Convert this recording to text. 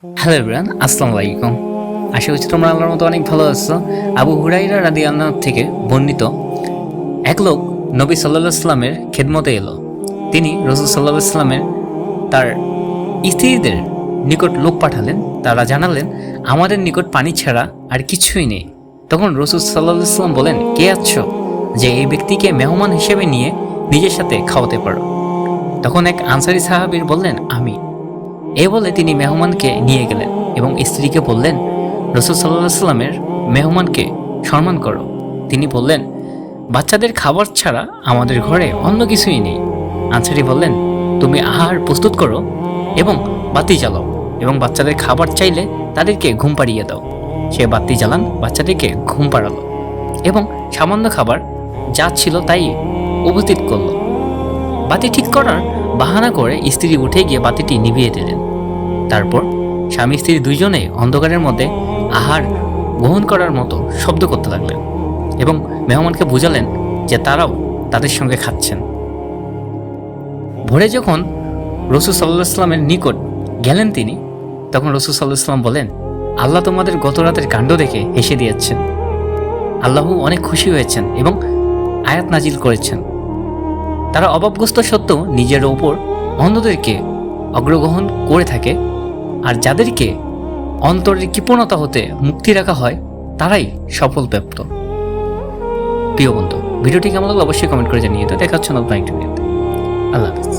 Hello everyone, আসসালামু আলাইকুম। আশা করছি তোমরা আল্লাহর মতো অনেক ভালো আছো। আবু হুরাইরা রাদিয়াল্লাহু থেকে বর্ণিত, এক লোক নবী সাল্লাল্লাহু আলাইহি সাল্লামের খেদমতে এলো। তিনি রাসূল সাল্লাল্লাহু আলাইহি সাল্লামের তার স্ত্রীদের নিকট লোক পাঠালেন। তারা জানালেন, আমাদের নিকট পানি ছাড়া আর কিছুই নেই। তখন রাসূল সাল্লাল্লাহু আলাইহি সাল্লাম বলেন, কে আছো যে এই ব্যক্তিকে মেহমান হিসেবে নিয়ে নিজের সাথে খাওয়াতে পারো? তখন এক আনসারী সাহাবীর বললেন, আমি। এ বলে তিনি মেহমানকে নিয়ে গেলেন এবং স্ত্রীকে বললেন, রাসূল সাল্লাল্লাহু আলাইহি সাল্লামের মেহমানকে সম্মান করো। তিনি বললেন, বাচ্চাদের খাবার ছাড়া আমাদের ঘরে অন্য কিছুই নেই। আনসারী বললেন, তুমি আহার প্রস্তুত করো এবং বাতি জ্বালাও, এবং বাচ্চাদের খাবার চাইলে তাদেরকে ঘুম পাড়িয়ে দাও। সে বাতি জ্বালান, বাচ্চাদেরকে ঘুম পাড়ালো এবং সামান্য খাবার যা ছিল তাই উপস্থিত করলো। বাতি ঠিক করার বাহানা করে স্ত্রী উঠে গিয়ে বাতিটি নিভিয়ে দিলেন। তারপর স্বামী স্ত্রী দুইজনে অন্ধকারের মধ্যে আহার গ্রহণ করার মতো শব্দ করতে লাগলেন এবং মেহমানকে বুঝালেন যে তারাও তাদের সঙ্গে খাচ্ছেন। ভোরে যখন রাসূল সাল্লাল্লাহু আলাইহি সাল্লামের নিকট গেলেন তিনি, তখন রাসূল সাল্লাল্লাহু আলাইহি সাল্লাম বলেন, আল্লাহ তোমাদের গত রাতের কাণ্ড দেখে হেসে দিয়েছেন। আল্লাহ অনেক খুশি হয়েছেন এবং আয়াত নাজিল করেছেন। তারা অভাবগ্রস্ত সত্ত্বেও নিজের ওপর অন্যদেরকে অগ্রগ্রহণ করে থাকে, আর যাদেরকে অন্তরের কৃপণতা হতে মুক্তি রাখা হয় তারাই সফল প্রাপ্ত। প্রিয় বন্ধু, ভিডিওটি কেমন লাগলো অবশ্যই কমেন্ট করে জানিয়ে দাও। দেখা হচ্ছে নতুন একটি ভিডিওতে। আল্লাহ হাফেজ।